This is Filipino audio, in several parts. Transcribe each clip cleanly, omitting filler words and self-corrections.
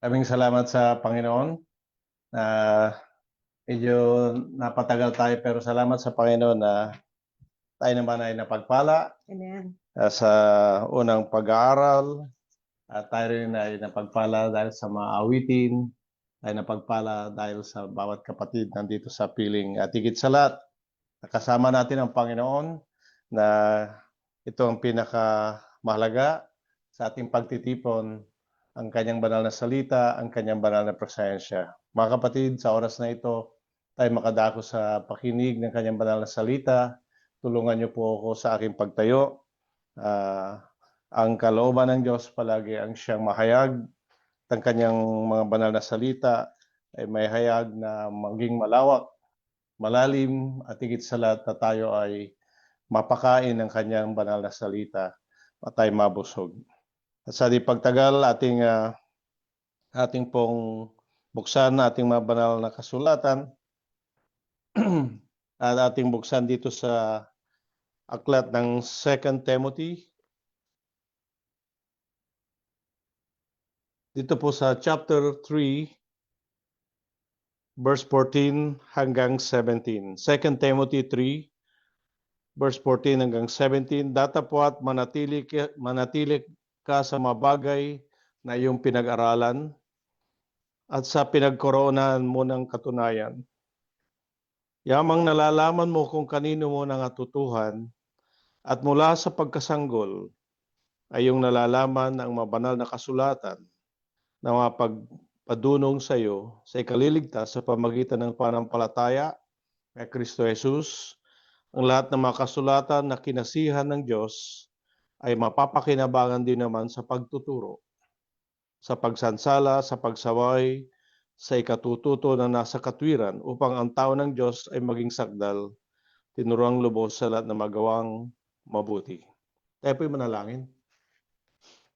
Maraming salamat sa Panginoon. Ah, medyo napatagal tayo pero salamat sa Panginoon na tayo naman ay napagpala Amen. sa unang pag-aaral at tayo rin ay napagpala dahil sa mga awitin, tayo napagpala dahil sa bawat kapatid nandito sa piling. At higit sa lahat, nakasama natin ang Panginoon na ito ang pinakamahalaga sa ating pagtitipon, ang kanyang banal na salita, ang kanyang banal na presensya. Mga kapatid, sa oras na ito, tayo makadako sa pakinig ng kanyang banal na salita. Tulungan niyo po ako sa aking pagtayo. Ang kalooban ng Diyos palagi ang siyang mahayag. Ang kanyang mga banal na salita ay may hayag na maging malawak, malalim, at higit sa lahat na tayo ay mapakain ng kanyang banal na salita at tayo mabusog. At sa di pagtagal, ating pong buksan na ating mga banal na kasulatan at ating buksan dito sa aklat ng 2 Timothy. Dito po sa chapter 3, verse 14 hanggang 17. 2 Timothy 3, verse 14 hanggang 17. Datapwat manatili ka sa mga bagay na iyong pinag-aralan at sa pinagkoroonan mo ng katunayan. Yamang nalalaman mo kung kanino mo nangatutuhan at mula sa pagkasanggol ay iyong nalalaman ang mabanal na kasulatan na mapagpadunong sa iyo sa ikaliligtas sa pamagitan ng panampalataya kay Kristo Jesus. Ang lahat ng mga kasulatan na kinasihan ng Diyos ay mapapakinabangan din naman sa pagtuturo, sa pagsansala, sa pagsaway, sa ikatututo na nasa katwiran upang ang tao ng Diyos ay maging sakdal, tinuruang lubos sa lahat na magawang mabuti. Tayo po'y manalangin.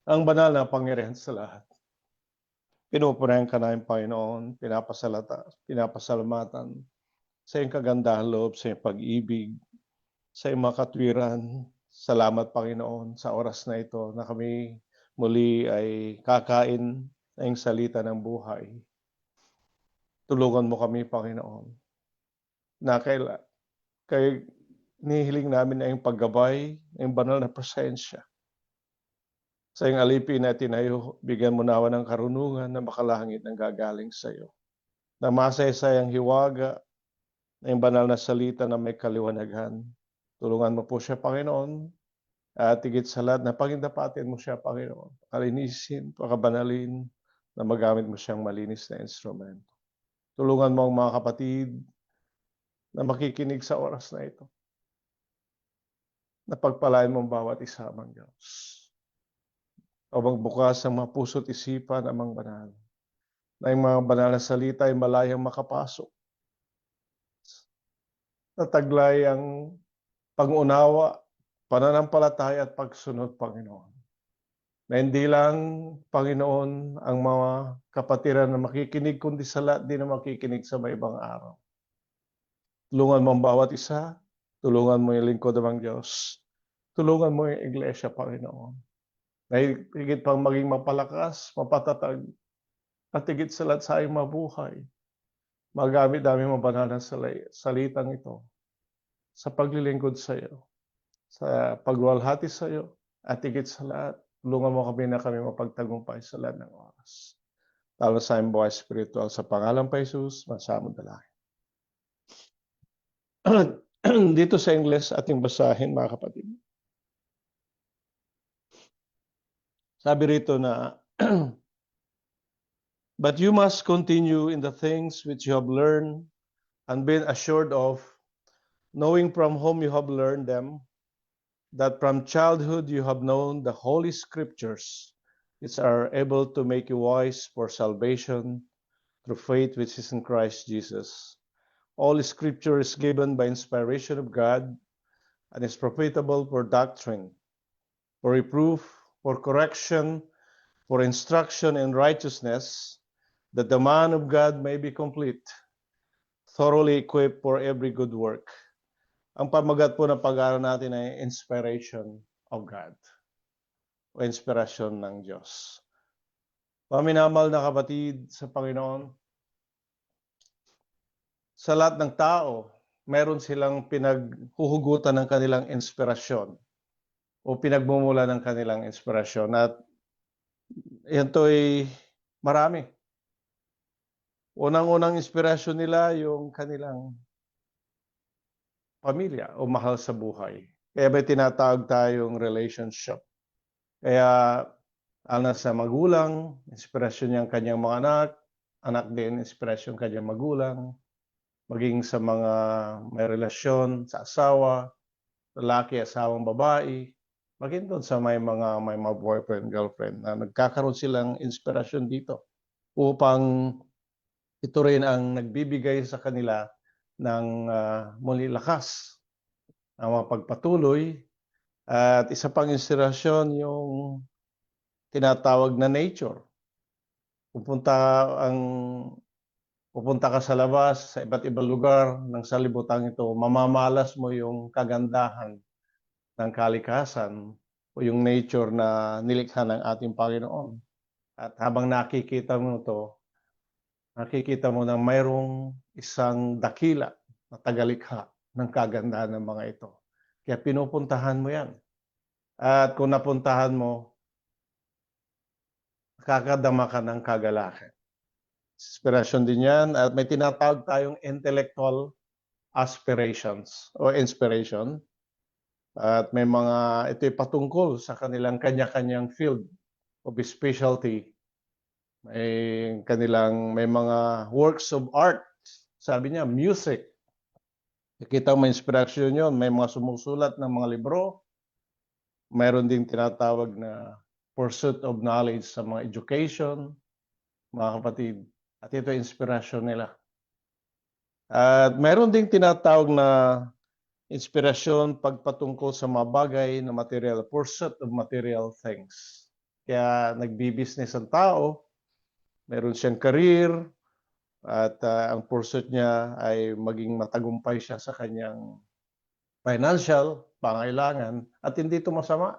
Ang banal na pangyarihan sa lahat, pinupunayan ka namin, Panginoon, pinapasalamatan sa iyong kagandahan loob, sa iyong pag-ibig, sa iyong mga katwiran. Salamat, Panginoon, sa oras na ito na kami muli ay kakain ng salita ng buhay. Tulungan mo kami, Panginoon, na kay nihiling namin na iyong paggabay, iyong banal na presensya. Sa iyong alipin na tinayo, bigyan mo nawa ng karunungan na makalangit ng gagaling sa iyo. Na masaysayang hiwaga na iyong banal na salita na may kaliwanagan. Tulungan mo po siya, Panginoon, at higit sa lahat na pagindapatin mo siya, Panginoon. Kalinisin, pakabanalin, na magamit mo siyang malinis na instrumento. Tulungan mo ang mga kapatid na makikinig sa oras na ito. Napagpalain mo ang bawat isa, Amang Diyos. O magbukas ang mga puso't isipan, Amang Banal, na yung mga banal na salita ay malayang makapasok. Nataglay ang pag-unawa, pananampalataya at pagsunod, Panginoon. Na hindi lang, Panginoon, ang mga kapatiran na makikinig, kundi sa lahat din na makikinig sa may ibang araw. Tulungan mo ang bawat isa, tulungan mo yung lingkod ng Diyos, tulungan mo yung iglesia, Panginoon. Na higit pang maging mapalakas, mapatatag, at higit sa lahat sa iyong mabuhay. Magamit namin mga banal na salitang ito sa paglilingkod sa iyo, sa pagwalhati sa iyo, at higit sa lahat, tulungan mo kami na kami mapagtagumpay sa lahat ng oras. Lalo sa aming buhay spiritual, sa pangalan pa Jesus, masamang dalangin. Dito sa Ingles, ating basahin, mga kapatid. Sabi rito na, but you must continue in the things which you have learned and been assured of, knowing from whom you have learned them, that from childhood you have known the Holy Scriptures, which are able to make you wise for salvation through faith which is in Christ Jesus. All Scripture is given by inspiration of God and is profitable for doctrine, for reproof, for correction, for instruction in righteousness, that the man of God may be complete, thoroughly equipped for every good work. Ang pamagat po ng pag-aaral natin ay inspiration of God o inspirasyon ng Diyos. Paminamahal na kapatid sa Panginoon, sa lahat ng tao, meron silang pinaghuhugutan ng kanilang inspirasyon o pinagmumula ng kanilang inspirasyon. At ito'y marami. Unang-unang inspirasyon nila yung kanilang pamilya o mahal sa buhay. Kaya may tinatawag tayong relationship. Kaya ang nasa magulang, inspirasyon niya ang kanyang mga anak din, inspirasyon kanyang magulang, maging sa mga may relasyon, sa asawa, lalaki, asawang babae, maging doon sa may mga boyfriend, girlfriend, na nagkakaroon silang inspirasyon dito upang ito rin ang nagbibigay sa kanila ng muli lakas na mapagpatuloy. At isa pang inspirasyon yung tinatawag na nature. Pupunta ka sa labas, sa iba't ibang lugar ng salibutan ito, mamamalas mo yung kagandahan ng kalikasan o yung nature na nilikha ng ating Panginoon. At habang nakikita mo ito, nakikita mo na mayroong isang dakila na tagalikha ng kagandahan ng mga ito. Kaya pinupuntahan mo yan. At kung napuntahan mo, kakadama ka ng kagalakan. Inspirasyon din yan. At may tinatawag tayong intellectual aspirations o inspiration. At may mga, ito'y patungkol sa kanilang kanya-kanyang field of specialty. May mga works of art. Sabi niya, music. Nakita mo inspirasyon yun. May mga sumusulat ng mga libro. Mayroon din tinatawag na pursuit of knowledge sa mga education, mga kapatid. At ito inspirasyon nila. At mayroon ding tinatawag na inspirasyon pagpatungkol sa mga bagay na material, pursuit of material things. Kaya nagbi-business ang tao, meron siyang career, at ang pursuit niya ay maging matagumpay siya sa kanyang financial pangailangan. At hindi ito masama,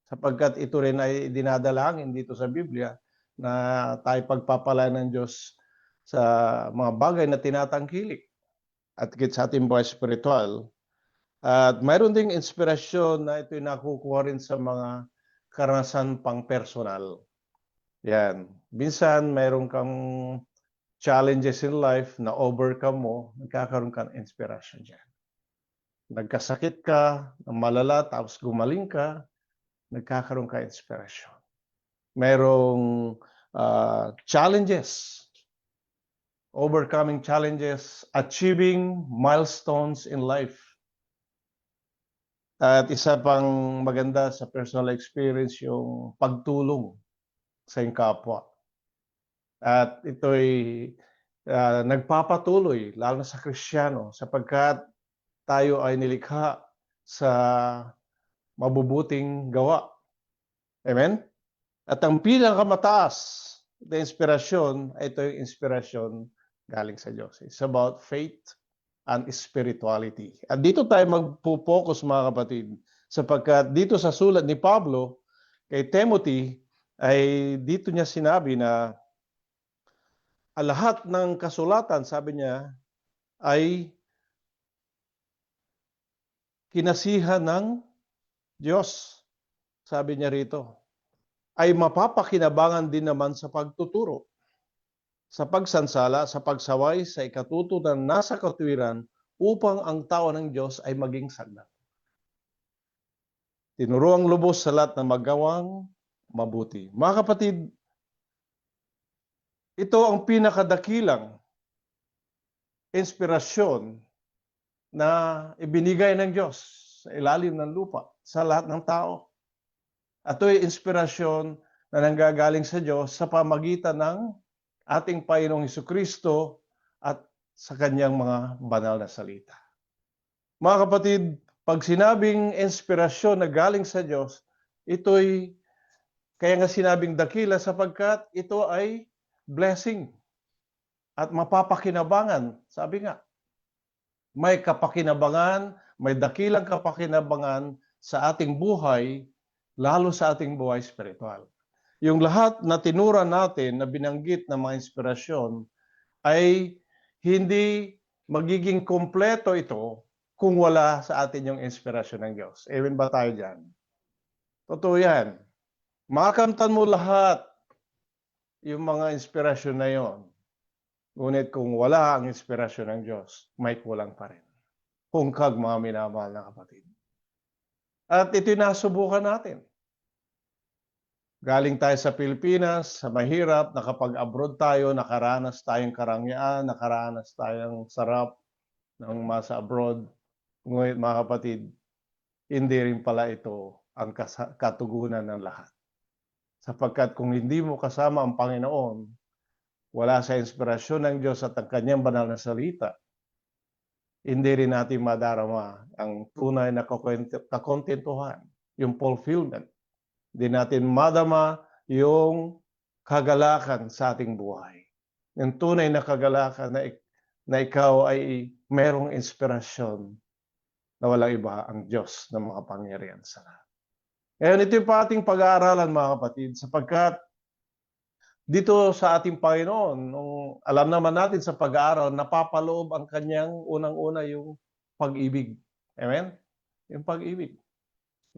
sapagkat ito rin ay dinadalangin dito sa Biblia na tayo pagpapala ng Diyos sa mga bagay na tinatangkilik at sa ating buhay spiritual. At mayroon ding inspirasyon na ito'y nakukuha rin sa mga karanasan pang personal. Yan. Minsan mayroon kang challenges in life na overcome mo, nagkakaroon ka ng inspirasyon dyan. Nagkasakit ka ng malala tapos gumaling ka, nagkakaroon ka ng inspirasyon. Mayroong challenges, overcoming challenges, achieving milestones in life. At isa pang maganda sa personal experience yung pagtulong sa iyong kapwa. At ito'y nagpapatuloy, lalo na sa Kristiyano, sapagkat tayo ay nilikha sa mabubuting gawa. Amen? At ang pinakamataas na inspirasyon, ito yung inspirasyon galing sa Diyos. It's about faith and spirituality. At dito tayo magpo-focus, mga kapatid, sapagkat dito sa sulat ni Pablo kay Timothy, ay dito niya sinabi na lahat ng kasulatan, sabi niya, ay kinasihan ng Diyos. Sabi niya rito, ay mapapakinabangan din naman sa pagtuturo, sa pagsansala, sa pagsaway, sa ikatutunan nasa katuwiran, upang ang tao ng Diyos ay maging sagdat. Tinuruang lubos sa lahat ng magawang mabuti. Mga kapatid, ito ang pinakadakilang inspirasyon na ibinigay ng Diyos sa ilalim ng lupa sa lahat ng tao. At ito'y inspirasyon na nanggagaling sa Diyos sa pamagitan ng ating Panginoong Hesukristo at sa kanyang mga banal na salita. Mga kapatid, pag sinabing inspirasyon na galing sa Diyos, ito'y kaya nga sinabing dakila sapagkat ito ay blessing at mapapakinabangan. Sabi nga, may kapakinabangan, may dakilang kapakinabangan sa ating buhay, lalo sa ating buhay spiritual. yung lahat na tinura natin na binanggit na mga inspirasyon ay hindi magiging kompleto ito kung wala sa atin yung inspirasyon ng Diyos. Amen ba tayo dyan? Totoo yan. Makakamtan mo lahat yung mga inspirasyon na yon. Ngunit kung wala ang inspirasyon ng Diyos, may kulang pa rin. Hungkag mga minamahal na kapatid. At ito'y nasubukan natin. Galing tayo sa Pilipinas, sa mahirap, nakapag-abroad tayo, nakaranas tayong karangyaan, nakaranas tayong sarap ng masa abroad. Ngunit mga kapatid, hindi rin pala ito ang katugunan ng lahat. Sapagkat kung hindi mo kasama ang Panginoon, wala sa inspirasyon ng Diyos at ang kanyang banal na salita, hindi rin natin madarama ang tunay na kakontentuhan, yung fulfillment. Hindi natin madama yung kagalakan sa ating buhay. Yung tunay na kagalakan na ikaw ay merong inspirasyon na walang iba ang Diyos na makapangyarihan sa lahat. Ngayon, ito yung ating pag-aaralan mga kapatid, sapagkat dito sa ating Panginoon, nung alam naman natin sa pag-aaral, napapaloob ang kanyang unang-una yung pag-ibig. Amen? Yung pag-ibig.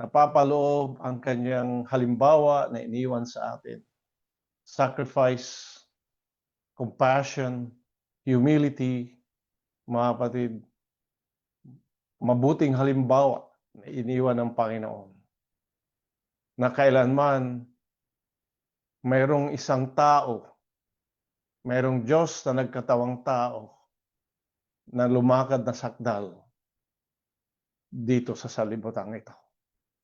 Napapaloob ang kanyang halimbawa na iniwan sa atin. Sacrifice, compassion, humility, mga kapatid, mabuting halimbawa na iniwan ng Panginoon. Na kailanman mayroong isang tao, mayroong Diyos na nagkatawang tao na lumakad na sakdal dito sa salibutang ito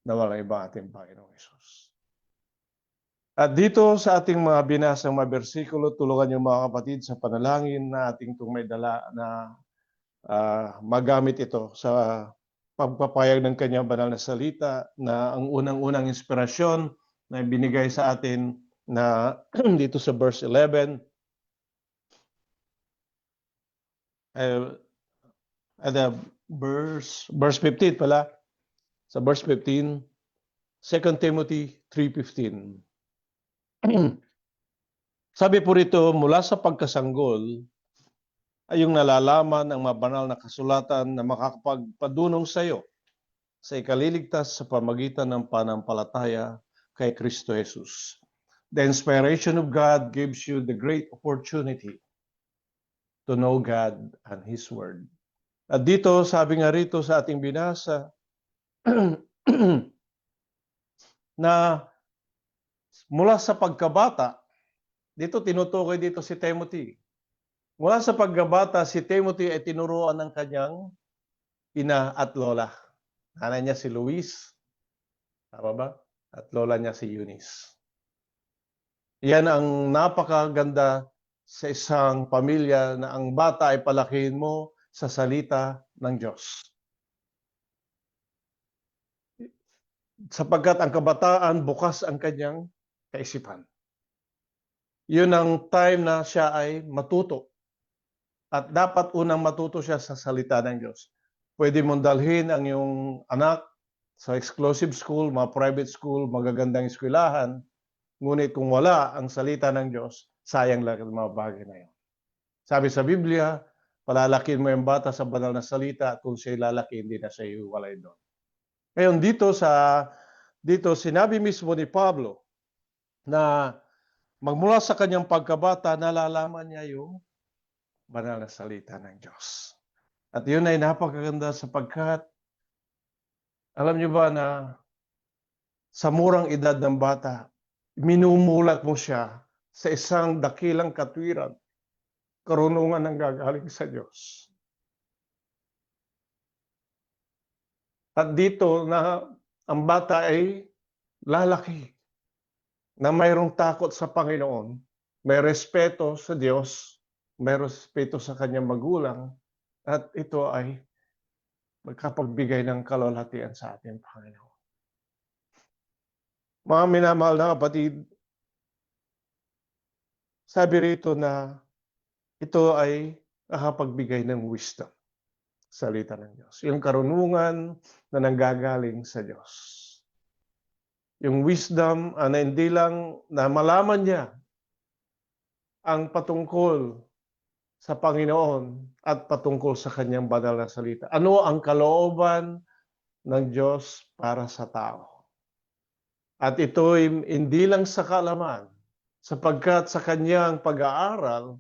na walang iba ating Panginoong Hesus. At dito sa ating mga binasang mga bersikulo, tulungan niyo mga kapatid sa panalangin na ating itong may dala na magamit ito sa pagpapayag ng kanyang banal na salita na ang unang-unang inspirasyon na binigay sa atin na dito sa verse 11 verse 15 pala, sa verse 15, 2 Timothy 3:15. Sabi po rito, mula sa pagkasanggol ay yung nalalaman ng mabanal na kasulatan na makakapagpadunong sa iyo sa ikaliligtas sa pamagitan ng panampalataya kay Kristo Jesus. The inspiration of God gives you the great opportunity to know God and His Word. At dito, sabi nga rito sa ating binasa, na mula sa pagkabata, dito tinutukoy dito si Timothy. Mula sa pagkabata, si Timothy ay tinuruan ng kanyang ina at lola. Nanay niya si Luis, tama ba? At lola niya si Eunice. Yan ang napakaganda sa isang pamilya na ang bata ay palakihin mo sa salita ng Diyos. Sapagkat ang kabataan, bukas ang kanyang kaisipan. Yun ang time na siya ay matuto. At dapat unang matuto siya sa salita ng Diyos. Pwede mong dalhin ang iyong anak sa exclusive school, mga private school, magagandang eskwelahan. Ngunit kung wala ang salita ng Diyos, sayang lang ang mga bagay na yun. Sabi sa Biblia, palalakin mo yung bata sa banal na salita at kung siya'y lalaki, hindi na siya iwalay doon. Ngayon dito sinabi mismo ni Pablo na magmula sa kanyang pagkabata, nalalaman niya yung banal na salita ng Diyos. At yun ay napakaganda sapagkat alam niyo ba na sa murang edad ng bata, minumulat mo siya sa isang dakilang katwiran, karunungan ng gagaling sa Diyos. At dito na ang bata ay lalaki na mayroong takot sa Panginoon, may respeto sa Diyos, may respeto sa kanyang magulang, at ito ay magkapagbigay ng kalwalhatian sa ating Panginoon. Mga minamahal na kapatid, sabi rito na ito ay nakapagbigay ng wisdom, salita ng Diyos. Yung karunungan na nanggagaling sa Diyos. Yung wisdom na hindi lang na malaman niya ang patungkol sa Panginoon at patungkol sa kanyang banal na salita. Ano ang kalooban ng Diyos para sa tao? At ito'y hindi lang sa kaalaman, sapagkat sa kanyang pag-aaral,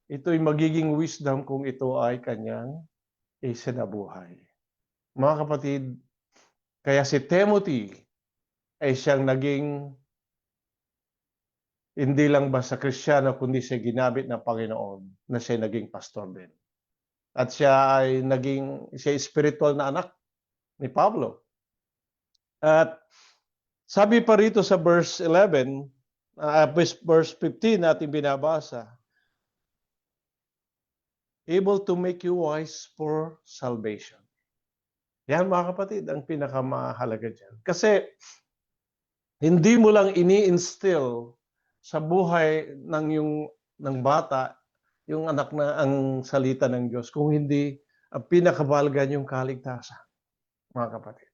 ito'y magiging wisdom kung ito ay kanyang isinabuhay. Mga kapatid, kaya si Timothy ay siyang naging hindi lang basta Kristiyano, kundi siya ginamit ng Panginoon na siya naging pastor din. At siya ay siya spiritual na anak ni Pablo. At sabi pa rito sa verse 11, verse 15 natin binabasa, able to make you wise for salvation. Yan mga kapatid, ang pinakamahalaga dyan. Kasi hindi mo lang ini-instill sa buhay ng bata yung anak na ang salita ng Diyos, kung hindi ang pinakabalgan yung kaligtasan, mga kapatid.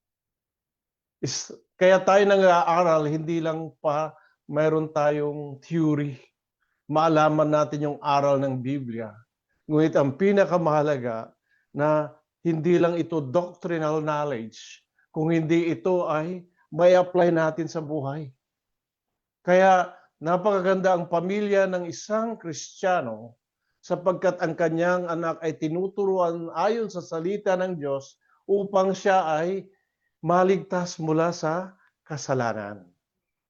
Kaya tayo nag-aaral, hindi lang pa mayroon tayong theory, maalaman natin yung aral ng Biblia. Ngunit ang pinakamahalaga na hindi lang ito doctrinal knowledge, kung hindi ito ay may apply natin sa buhay. Kaya napakaganda ang pamilya ng isang Kristiyano sapagkat ang kanyang anak ay tinuturuan ayon sa salita ng Diyos upang siya ay maligtas mula sa kasalanan.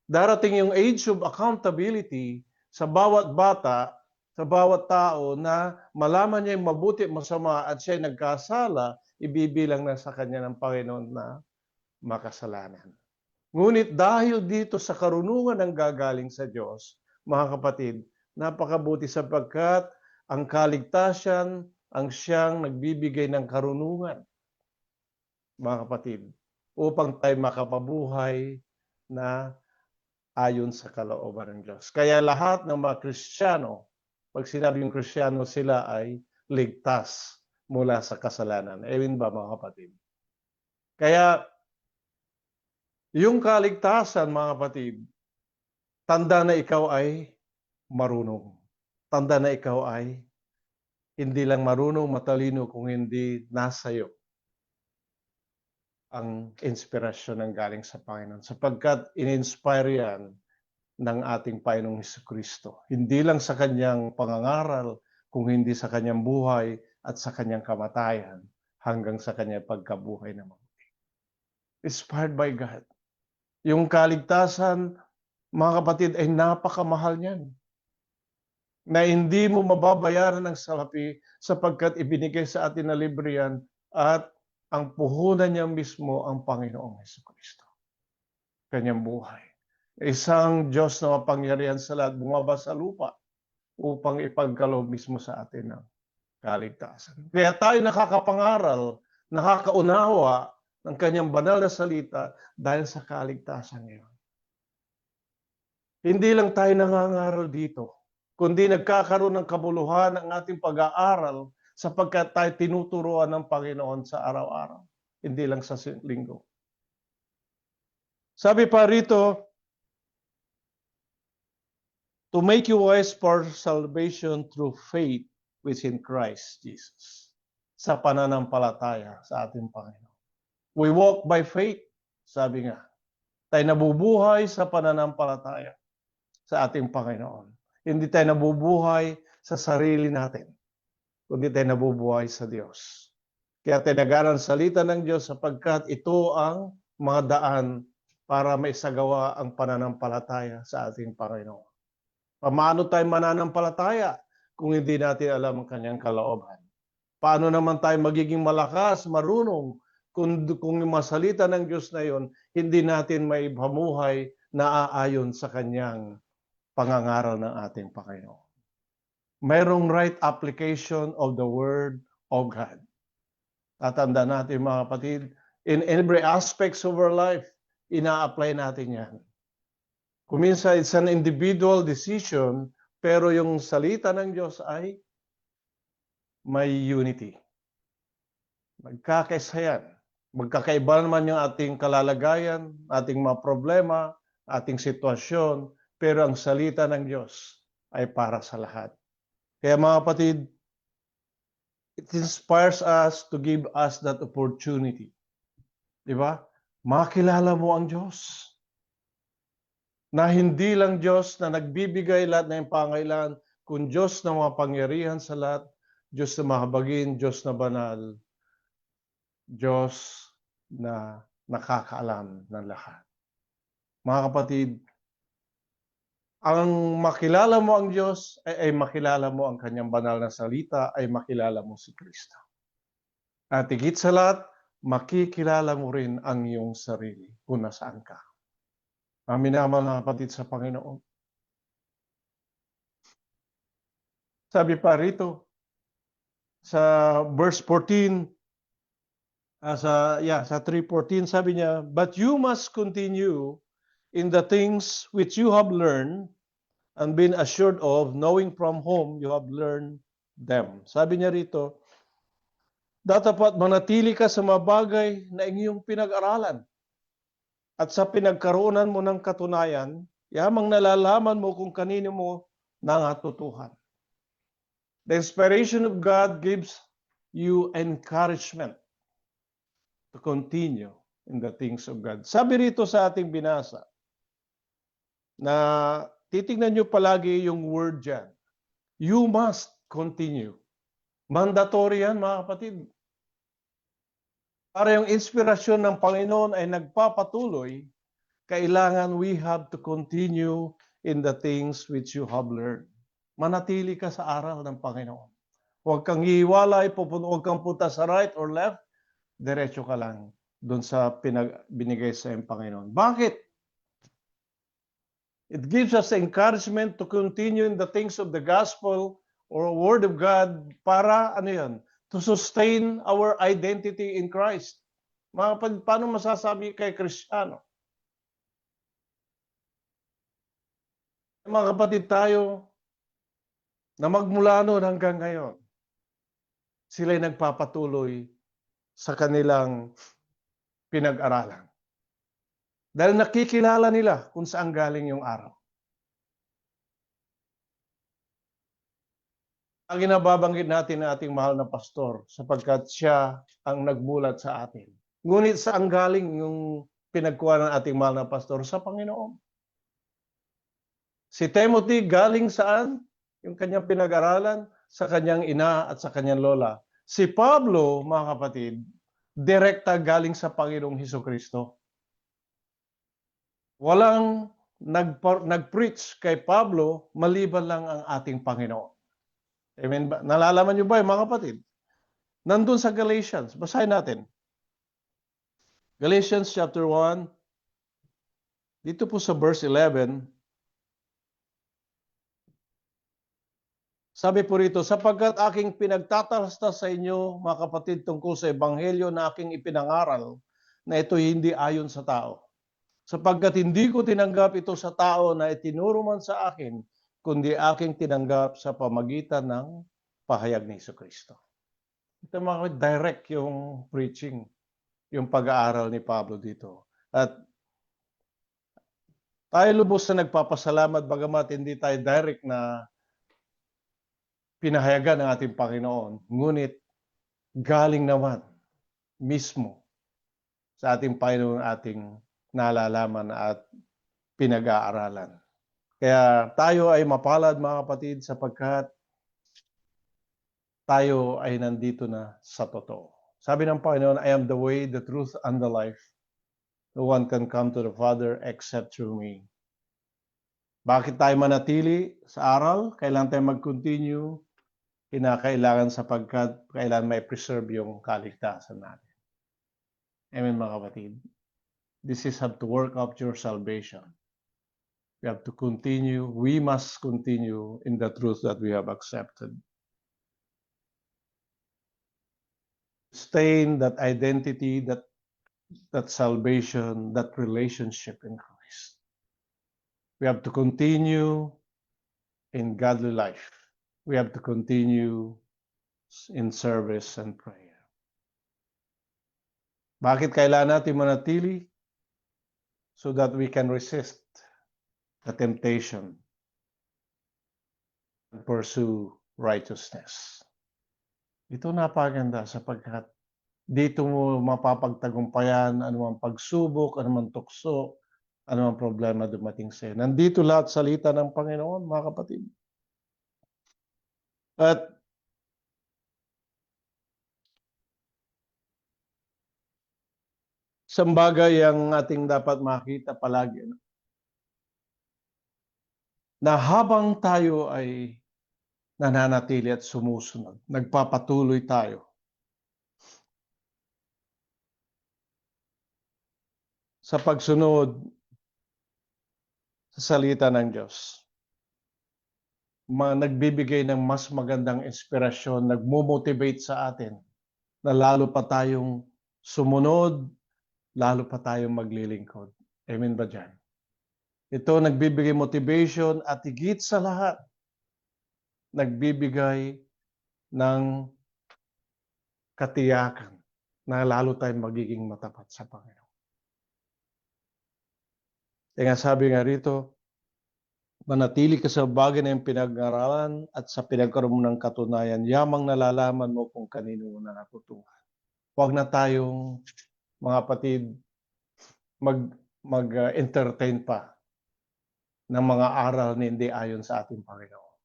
Darating yung age of accountability sa bawat bata, sa bawat tao na malaman niya yung mabuti at masama at siya nagkasala, ibibilang na sa kanya ng Panginoon na makasalanan. Ngunit dahil dito sa karunungan ng gagaling sa Diyos, mga kapatid, napakabuti sapagkat ang kaligtasan ang siyang nagbibigay ng karunungan, mga kapatid, upang tayo makapabuhay na ayon sa kalooban ng Diyos. Kaya lahat ng mga Kristiyano, pag sinabing Kristiyano, sila ay ligtas mula sa kasalanan. Amen ba mga kapatid? Kaya yung kaligtasan, mga kapatid, tanda na ikaw ay marunong. Tanda na ikaw ay hindi lang marunong, matalino, kung hindi nasa iyo ang inspirasyon ng galing sa Panginoon. Sapagkat in-inspire yan ng ating Panginoong Hesukristo. Hindi lang sa kanyang pangangaral, kung hindi sa kanyang buhay at sa kanyang kamatayan, hanggang sa kanyang pagkabuhay na mabuti. Inspired by God. Yung kaligtasan, mga kapatid, ay napakamahal niyan. Na hindi mo mababayaran ng salapi sapagkat ibinigay sa atin na libre yan at ang puhunan niya mismo ang Panginoong Hesukristo. Kanyang buhay. Isang Diyos na mapangyarihan sa lahat, bumaba sa lupa upang ipagkaloob mismo sa atin ng kaligtasan. Kaya tayo nakakapangaral, nakakaunawa ng kanyang banal na salita dahil sa kaligtasan ngayon. Hindi lang tayo nangangaral dito, kundi nagkakaroon ng kabuluhan ang ating pag-aaral sapagkat tayo tinuturuan ng Panginoon sa araw-araw, hindi lang sa linggo. Sabi pa rito, to make you wise for salvation through faith within Christ Jesus. Sa pananampalataya sa ating Panginoon. We walk by faith, sabi nga. Tayo nabubuhay sa pananampalataya sa ating Panginoon. Hindi tayo nabubuhay sa sarili natin, kundi tayo nabubuhay sa Diyos. Kaya tinagaran salita ng Diyos sapagkat ito ang mga daan para maisagawa ang pananampalataya sa ating Panginoon. Paano tayo mananampalataya kung hindi natin alam ang kanyang kalooban? Paano naman tayo magiging malakas, marunong, kung yung masalita ng Diyos na yon, hindi natin may pamuhay na aayon sa kanyang pangangaral ng ating Panginoon. Mayroong right application of the Word of God. Tatanda natin mga kapatid, in every aspects of our life, ina-apply natin yan. Kuminsan, it's an individual decision, pero yung salita ng Diyos ay may unity. Magkakaisa yan. Magkakaiba naman yung ating kalalagayan, ating mga problema, ating sitwasyon, pero ang salita ng Diyos ay para sa lahat. Kaya mga kapatid, it inspires us to give us that opportunity. Di ba? Makilala mo ang Diyos. Na hindi lang Diyos na nagbibigay lahat ng pangailangan, kung Diyos na mapangyarihan sa lahat, Diyos na mahabagin, Diyos na banal, Diyos na nakakaalam ng lahat. Mga kapatid, ang makilala mo ang Diyos ay makilala mo ang kanyang banal na salita, ay makilala mo si Kristo. At higit sa lahat, makikilala mo rin ang iyong sarili kung nasaan ka. Ang minamahal na kapatid sa Panginoon. Sabi pa rito, sa verse 14, sa 3:14, sabi niya, but you must continue in the things which you have learned and been assured of, knowing from whom you have learned them. Sabi niya rito, dapat manatili ka sa mga bagay na inyong pinag-aralan. At sa pinagkaroonan mo ng katunayan, yamang nalalaman mo kung kanino mo nangatutuhan. The inspiration of God gives you encouragement to continue in the things of God. Sabi rito sa ating binasa, na titingnan nyo palagi yung word dyan. You must continue. Mandatory yan, mga kapatid. Para yung inspirasyon ng Panginoon ay nagpapatuloy, kailangan we have to continue in the things which you have learned. Manatili ka sa aral ng Panginoon. Huwag kang hiwalay, huwag kang punta sa right or left, diretso ka lang doon sa binigay sa iyong Panginoon. Bakit? It gives us encouragement to continue in the things of the gospel or word of God para, to sustain our identity in Christ. Paano masasabi kay Kristiyano? Mga kapatid tayo, na magmula noon hanggang ngayon, sila'y nagpapatuloy sa kanilang pinag-aralan. Dahil nakikilala nila kung saan galing yung araw. Ang inababanggit natin na ating mahal na pastor sapagkat siya ang nagmulat sa atin. Ngunit saan galing yung pinagkuha ng ating mahal na pastor? Sa Panginoon. Si Timothy galing saan? Yung kanyang pinag-aralan sa kanyang ina at sa kanyang lola. Si Pablo, mga kapatid, direkta galing sa Panginoong Hesukristo. Walang nag-preach kay Pablo maliban lang ang ating Panginoon. Amen ba? Nalalaman niyo ba mga kapatid? Nandun sa Galatians, basahin natin. Galatians chapter 1, dito po sa verse 11, sabi po rito, sapagkat aking pinagtatastas sa inyo, mga kapatid, tungkol sa ebanghelyo na aking ipinangaral, na ito hindi ayon sa tao. Sapagkat hindi ko tinanggap ito sa tao na itinuro man sa akin, kundi aking tinanggap sa pamagitan ng pahayag ni Jesucristo. Ito mga direct yung preaching, yung pag-aaral ni Pablo dito. At tayo lubos na nagpapasalamat bagamat hindi tayo direct na pinahayagan ng ating Panginoon. Ngunit galing naman mismo sa ating Panginoon ating nalalaman at pinag-aaralan. Kaya tayo ay mapalad mga kapatid sapagkat tayo ay nandito na sa totoo. Sabi ng Panginoon, I am the way, the truth, and the life. No one can come to the Father except through me. Bakit tayo manatili sa aral? Kailangan tayo mag-continue. Kinakailangan sapagkat kailangan may preserve yung kaligtasan natin. Amen mga kapatid. This is how to work out your salvation. We have to continue. We must continue in the truth that we have accepted. Sustain that identity, that salvation, that relationship in Christ. We have to continue in godly life. We have to continue in service and prayer. Bakit kailangan natin manatili? So that we can resist the temptation and pursue righteousness. Ito napaganda sapagkat dito mo mapapagtagumpayan anumang pagsubok, anumang tukso, anumang problema dumating sa iyo. Nandito lahat salita ng Panginoon, mga kapatid. At isang bagay ang ating dapat makita palagi, na habang tayo ay nananatili at sumusunod, nagpapatuloy tayo sa pagsunod sa salita ng Diyos. Nagbibigay ng mas magandang inspirasyon, nagmo-motivate sa atin na lalo pa tayong sumunod, lalo pa tayong maglilingkod. Amen ba dyan? Ito nagbibigay motivation at higit sa lahat, nagbibigay ng katiyakan na lalo tayong magiging matapat sa Panginoon. Kaya sabi nga rito, manatili ka sa bagay na yung pinag-aralan at sa pinagkaroon ng katunayan, yamang nalalaman mo kung kanino mo na natutuhan. Huwag na tayong, mga kapatid, mag-entertain pa ng mga aral na hindi ayon sa ating Panginoon.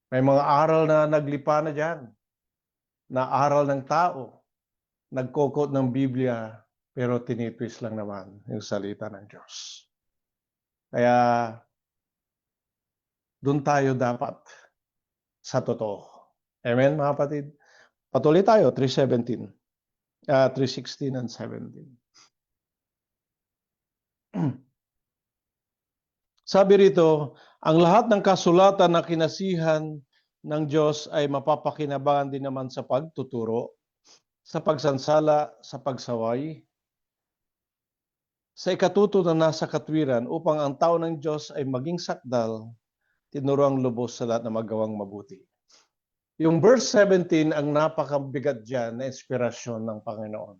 May mga aral na naglipa na dyan, na aral ng tao, nagkokot ng Biblia, pero tinitwist lang naman yung salita ng Diyos. Kaya, doon tayo dapat sa totoo. Amen, mga kapatid? Patuloy tayo, 3:16 and 17. Sabi rito, ang lahat ng kasulatan na kinasihan ng Diyos ay mapapakinabangan din naman sa pagtuturo, sa pagsansala, sa pagsaway, sa ikatuto na nasa katwiran upang ang tao ng Diyos ay maging sakdal, tinuro ang lubos sa lahat na magawang mabuti. Yung verse 17 ang napakabigat dyan na inspirasyon ng Panginoon.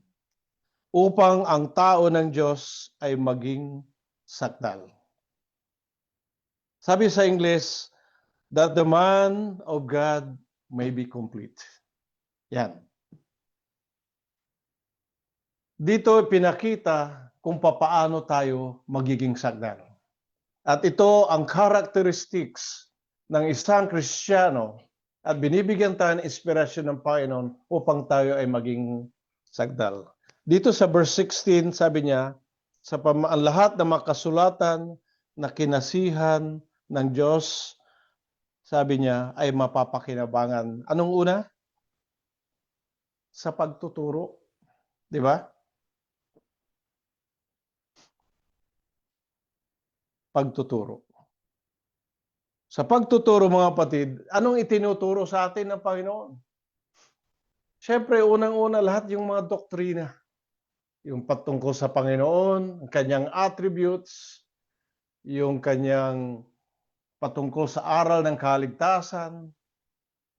Upang ang tao ng Diyos ay maging sakdal. Sabi sa English, that the man of God may be complete. Yan. Dito pinakita kung papaano tayo magiging sakdal. At ito ang characteristics ng isang Kristiyano at binibigyan tayo ng inspirasyon ng Panginoon upang tayo ay maging sakdal. Dito sa verse 16, sabi niya, ang lahat ng makasulatan na kinasihan ng Diyos, sabi niya, ay mapapakinabangan. Anong una? Sa pagtuturo. Di ba? Pagtuturo. Sa pagtuturo, mga kapatid, anong itinuturo sa atin ng Panginoon? Siyempre, unang-una lahat yung mga doktrina. Yung patungkol sa Panginoon, ang kanyang attributes, yung kanyang patungkol sa aral ng kaligtasan,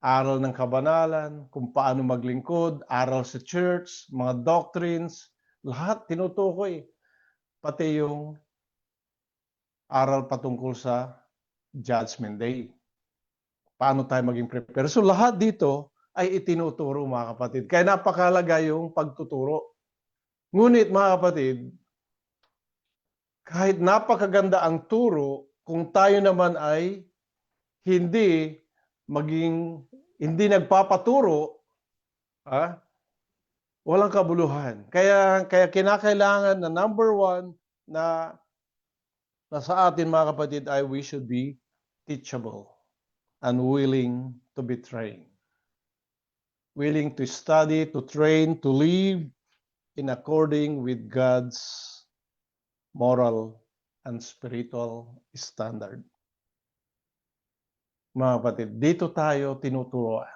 aral ng kabanalan, kung paano maglingkod, aral sa church, mga doctrines, lahat tinutukoy. Pati yung aral patungkol sa Judgment Day. Paano tayo maging prepare? So lahat dito ay itinuturo, mga kapatid. Kaya napakalaga yung pagtuturo. Ngunit, mga kapatid, kahit napakaganda ang turo, kung tayo naman ay hindi nagpapaturo, walang kabuluhan. Kaya kinakailangan na number one na sa atin, mga kapatid, ay we should be teachable and willing to be trained. Willing to study, to train, to live in according with God's moral and spiritual standard. Mga kapatid, dito tayo tinuturuan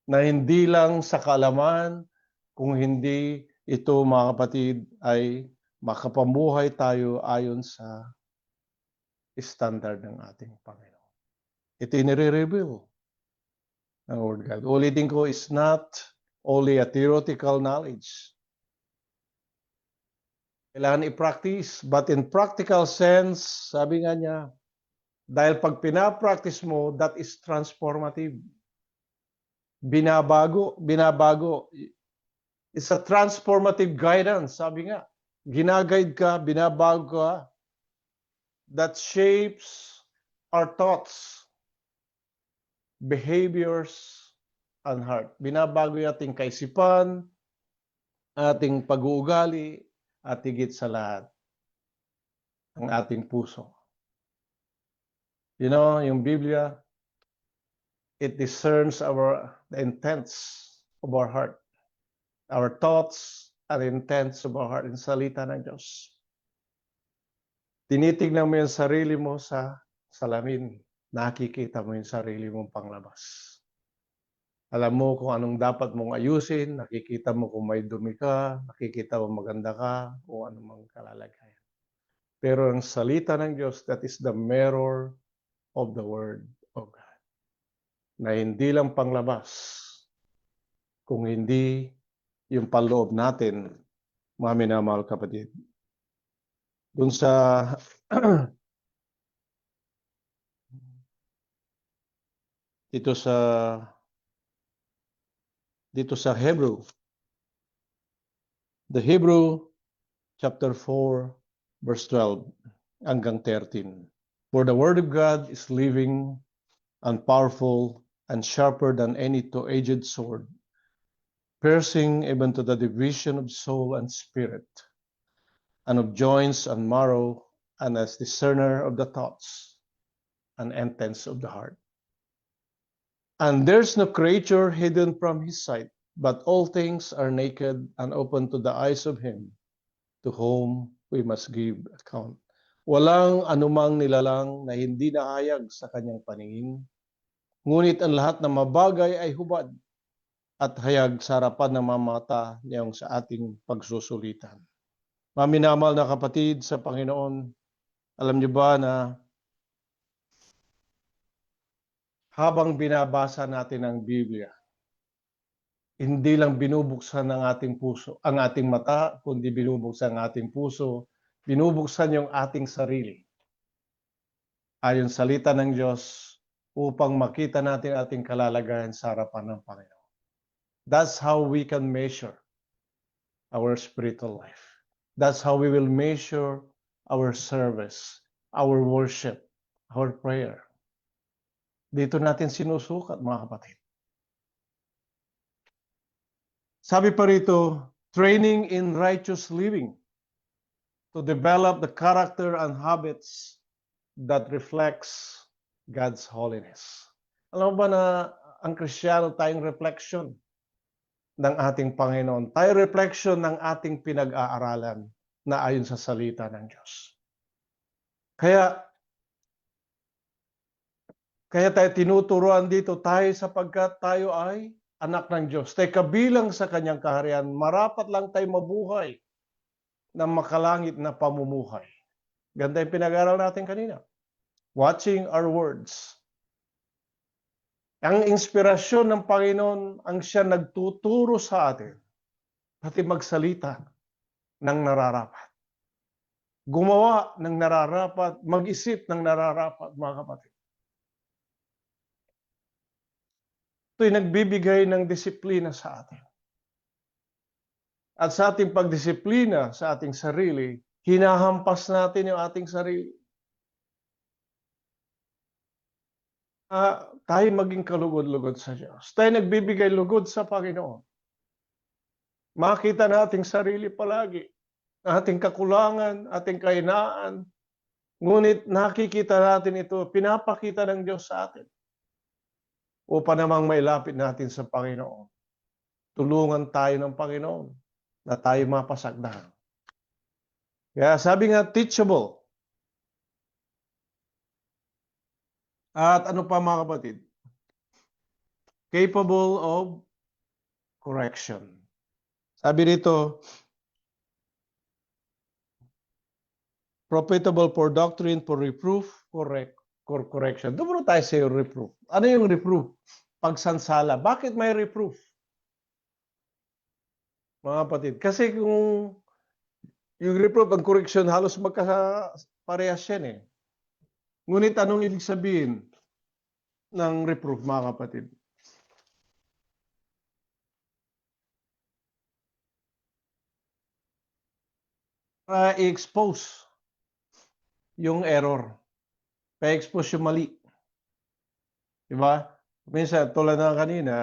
na hindi lang sa kaalaman, kung hindi ito, mga kapatid, ay makapamuhay tayo ayon sa standard ng ating Panginoon. Ito nire-reveal ng Word God. Ulitin ko, is not only a theoretical knowledge. Kailangan i-practice. But in practical sense, sabi nga niya, dahil pag pinapractice mo, that is transformative. Binabago. It's a transformative guidance, sabi nga. Ginaguide ka, binabago ka. That shapes our thoughts, behaviors, and heart. Binabago yung ating kaisipan, ating pag-uugali, at higit sa lahat, ang ating puso. You know, yung Biblia, it discerns the intents of our heart. Our thoughts and intents of our heart in salita ng Diyos. Tinitignan mo yung sarili mo sa salamin. Nakikita mo yung sarili mong panglabas. Alam mo kung anong dapat mong ayusin, nakikita mo kung may dumi ka, nakikita mo maganda ka, o anumang kalalagayan. Pero ang salita ng Diyos, that is the mirror of the Word of God. Na hindi lang panglabas, kung hindi yung panloob natin, mga minamahal kapatid. Dun sa dito sa Hebrew. The Hebrew chapter 4 verse 12 hanggang 13. For the word of God is living and powerful and sharper than any two-edged sword, piercing even to the division of soul and spirit, and of joints and marrow, and as discerner of the thoughts and intents of the heart. And there's no creature hidden from his sight, but all things are naked and open to the eyes of him to whom we must give account. Walang anumang nilalang na hindi nahayag sa kanyang paningin, ngunit ang lahat ng mabagay ay hubad at hayag sa harapan ng mamata niyang sa ating pagsusulitan. Maminamal na kapatid sa Panginoon, alam niyo ba na habang binabasa natin ang Biblia, hindi lang binubuksan ng ating puso, ang ating mata, kundi binubuksan ang ating puso, binubuksan yung ating sarili. Ayon sa salita ng Diyos, upang makita natin ating kalalagayan sa harapan ng Panginoon. That's how we can measure our spiritual life. That's how we will measure our service, our worship, our prayer. Dito natin sinusukat, mga kapatid. Sabi pa rito, training in righteous living to develop the character and habits that reflects God's holiness. Alam mo ba na ang Kristiyano tayong reflection ng ating Panginoon, tayo reflection ng ating pinag-aaralan na ayon sa salita ng Diyos. Kaya tayo tinuturuan dito tayo sapagkat tayo ay anak ng Diyos. Tayo kabilang sa kanyang kaharian, marapat lang tayo mabuhay ng makalangit na pamumuhay. Ganda yung pinag-aaral natin kanina. Watching our words. Ang inspirasyon ng Panginoon ang siya nagtuturo sa atin pati magsalita ng nararapat. Gumawa ng nararapat, mag-isip ng nararapat, mga kapatid. Ito'y nagbibigay ng disiplina sa atin. At sa ating pagdisiplina sa ating sarili, hinahampas natin yung ating sarili. Tayo maging kalugod-lugod sa Diyos. Tayo nagbibigay lugod sa Panginoon. Makita nating sarili palagi. Ating kakulangan, ating kahinaan. Ngunit nakikita natin ito, pinapakita ng Diyos sa atin. Upang namang mailapit natin sa Panginoon. Tulungan tayo ng Panginoon na tayo mapasagdahan. Kaya sabi nga, teachable. At ano pa, mga kapatid? Capable of correction. Sabi rito, profitable for doctrine, for reproof, correction. Doon tayo sa reproof. Ano yung reproof? Pagsansala. Bakit may reproof? mga kapatid. Kasi kung yung reproof at correction halos magkaparehas yan eh. Ngunit anong ibig sabihin ng reproof, mga kapatid? Para i-expose yung error. Para i-expose yung mali. Diba? Minsan, tulad ng kanina,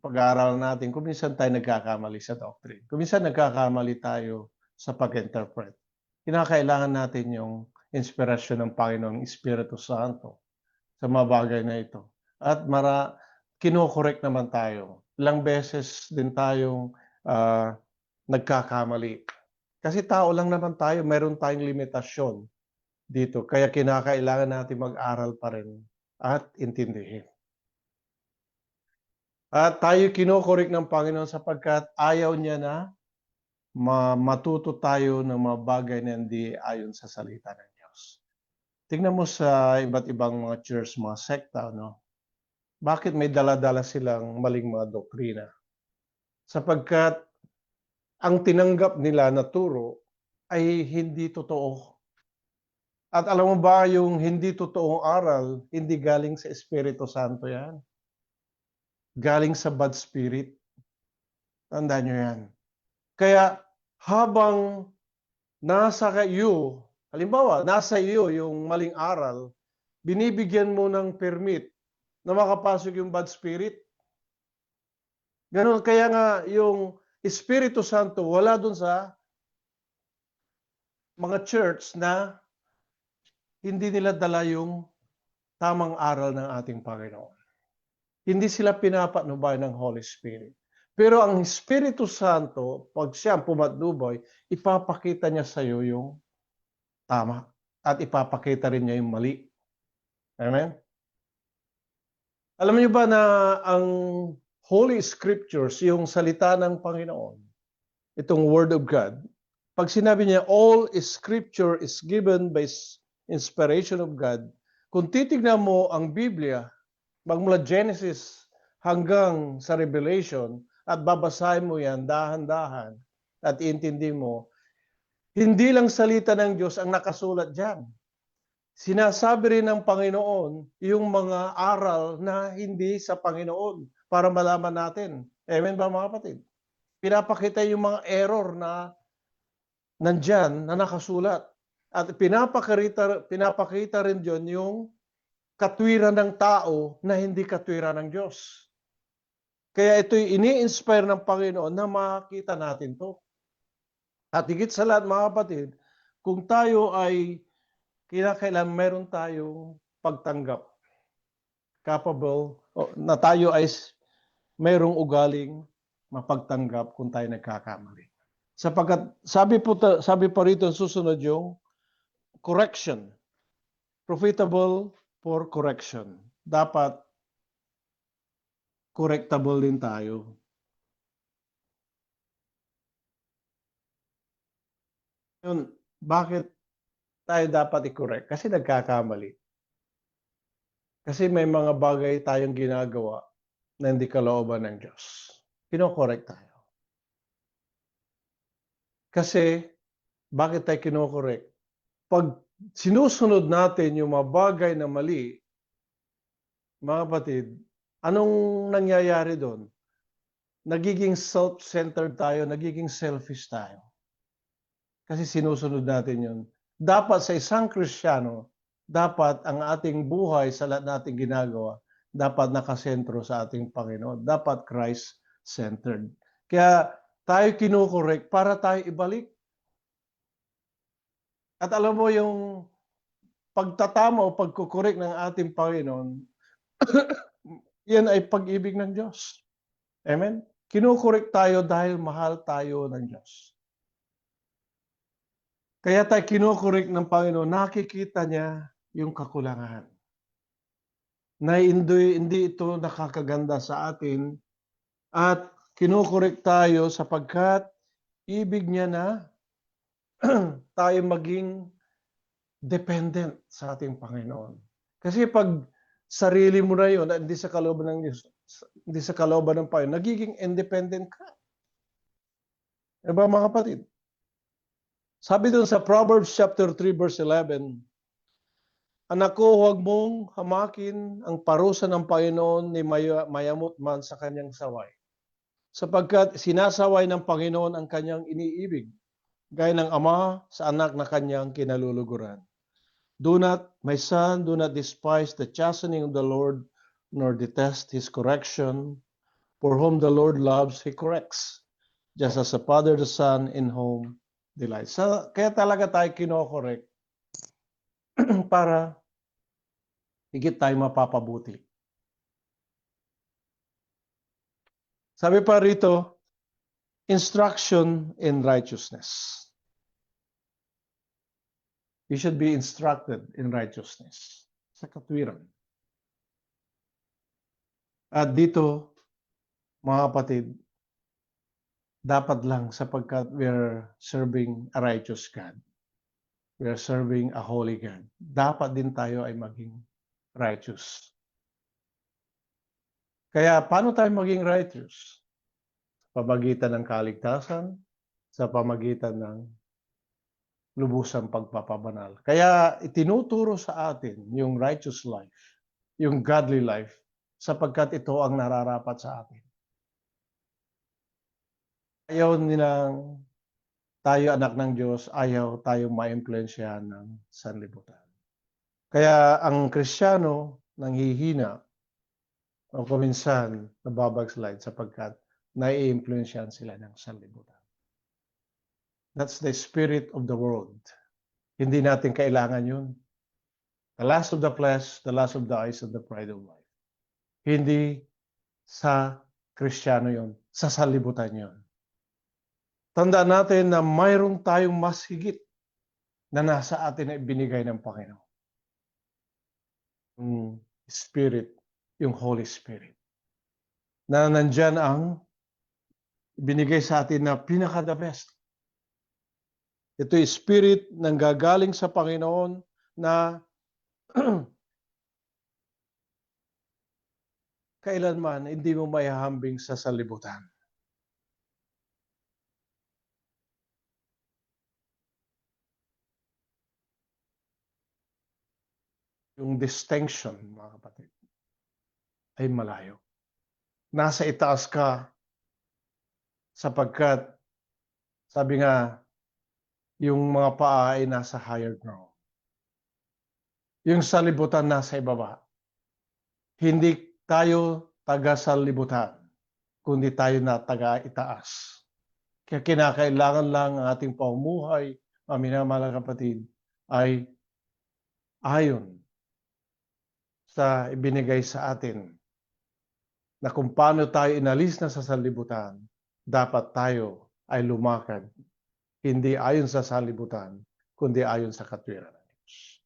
pag-aaral natin, kung minsan tayo nagkakamali sa doctrine. Kung minsan nagkakamali tayo sa pag-interpret. Kinakailangan natin yung inspirasyon ng Panginoong Espiritu Santo sa mga bagay na ito. At kino-correct naman tayo. Ilang beses din tayong nagkakamali. Kasi tao lang naman tayo, meron tayong limitasyon dito. Kaya kinakailangan natin mag-aral pa rin at intindihin. At tayo kino-correct ng Panginoon sapagkat ayaw niya na matuto tayo ng mga bagay na hindi ayon sa salita ng Diyos. Tingnan mo sa iba't ibang mga church, mga sekta, no? Bakit may dala-dala silang maling mga doktrina? Sapagkat ang tinanggap nila na turo ay hindi totoo. At alam mo ba, yung hindi totoong aral, hindi galing sa Espiritu Santo yan. Galing sa bad spirit. Tandaan nyo yan. Kaya habang nasa iyo, halimbawa, nasa iyo yung maling aral, binibigyan mo ng permit na makapasok yung bad spirit. Ganun, kaya nga yung Espiritu Santo wala dun sa mga church na hindi nila dala yung tamang aral ng ating Panginoon. Hindi sila pinapatnubay ng Holy Spirit. Pero ang Espiritu Santo, pag siya pumatnubay, ipapakita niya sa iyo yung tama. At ipapakita rin niya yung mali. Amen? Alam niyo ba na ang Holy Scriptures, yung salita ng Panginoon, itong Word of God, pag sinabi niya, all Scripture is given by inspiration of God, kung titignan mo ang Biblia, magmula Genesis hanggang sa Revelation, at babasahin mo yan dahan-dahan, at iintindi mo, hindi lang salita ng Diyos ang nakasulat dyan. Sinasabi rin ng Panginoon yung mga aral na hindi sa Panginoon para malaman natin. Amen ba mga kapatid? Pinapakita yung mga error na nandyan na nakasulat. At pinapakita rin dyan yung katwiran ng tao na hindi katwiran ng Diyos. Kaya ito'y ini-inspire ng Panginoon na makita natin to. At higit sa lahat mga kapatid, kung tayo ay kinakailangan meron tayong pagtanggap, capable, na tayo ay mayroong ugaling mapagtanggap kung tayo nagkakamali. Sapagkat sabi pa rito susunod yung correction. Profitable for correction. Dapat correctable din tayo. Yun, bakit tayo dapat i-correct? Kasi nagkakamali. Kasi may mga bagay tayong ginagawa na hindi kalooban ng Diyos. Kino-correct tayo. Kasi, bakit tayo kino-correct? Pag sinusunod natin yung mga bagay na mali, mga kapatid, anong nangyayari doon? Nagiging self-centered tayo, nagiging selfish tayo. Kasi sinusunod natin yun. Dapat sa isang Kristiyano, dapat ang ating buhay sa lahat nating ginagawa, dapat nakasentro sa ating Panginoon. Dapat Christ-centered. Kaya tayo kinukorek para tayo ibalik. At alam mo yung pagtatama o pagkukorek ng ating Panginoon, yan ay pag-ibig ng Diyos. Amen? Kinukorek tayo dahil mahal tayo ng Diyos. Kaya tayo kinukorek ng Panginoon, nakikita niya yung kakulangan. Na hindi ito nakakaganda sa atin at kinukorek tayo sapagkat ibig niya na tayo maging dependent sa ating Panginoon. Kasi pag sarili mo na yun, hindi sa kalooban ng Diyos, hindi sa kalooban ng Panginoon, nagiging independent ka. Diba mga kapatid? Sabi dun sa Proverbs chapter 3 verse 11, anak ko, huwag mong hamakin ang parusa ng Panginoon ni mayamot man sa kanyang saway. Sapagkat sinasaway ng Panginoon ang kanyang iniibig, gaya ng ama sa anak na kanyang kinaluluguran. My son, do not despise the chastening of the Lord, nor detest his correction. For whom the Lord loves, he corrects, just as a father the son in whom delights. Kaya talaga tayo kinokorek para higit tayo mapapabuti. Sabi pa rito, instruction in righteousness. You should be instructed in righteousness. Sa katwiran. At dito, mga kapatid, dapat lang sapagkat we're serving a righteous God. We're serving a holy God. Dapat din tayo ay maging righteous. Kaya paano tayo maging righteous? Sa pamagitan ng kaligtasan, sa pamagitan ng lubusang pagpapabanal. Kaya itinuturo sa atin yung righteous life, yung godly life, sapagkat ito ang nararapat sa atin. Ayaw nilang tayo anak ng Diyos, ayaw tayo ma-influensyahan ng sanlibutan. Kaya ang Kristiyano nanghihina o kuminsan nababackslide sapagkat nai-influensyahan sila ng sanlibutan. That's the spirit of the world. Hindi natin kailangan yun. The lust of the flesh, the lust of the eyes, and the pride of life. Hindi sa Kristiyano yun, sa sanlibutan yun. Tandaan natin na mayroong tayong mas higit na nasa atin na ibinigay ng Panginoon. Yung Spirit, yung Holy Spirit. Na nandyan ang binigay sa atin na pinaka-the best. Ito yung Spirit nang gagaling sa Panginoon na kailanman hindi mo maihahambing sa sanlibutan. Yung distinction, mga kapatid, ay malayo. Nasa itaas ka sapagkat, sabi nga, yung mga paa ay nasa higher ground. Yung sanlibutan nasa ibaba. Hindi tayo taga-sanlibutan, kundi tayo na taga-itaas. Kaya kinakailangan lang ang ating pamumuhay, mga minamahal na kapatid, ay ayon sa ibinigay sa atin na kung paano tayo inalis na sa sanlibutan, dapat tayo ay lumakad, hindi ayon sa sanlibutan, kundi ayon sa katwiran ng Diyos.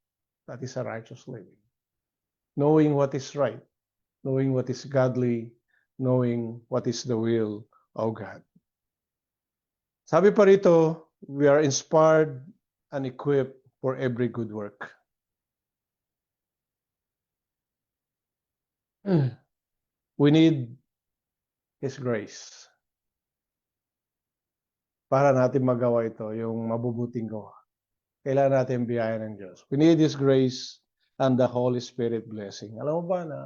That is a righteous living. Knowing what is right, knowing what is godly, knowing what is the will of God. Sabi pa rito, we are inspired and equipped for every good work. We need His grace para natin magawa ito, yung mabubuting gawa. Kailangan natin biyaya ng Diyos. We need His grace and the Holy Spirit blessing. Alam mo ba na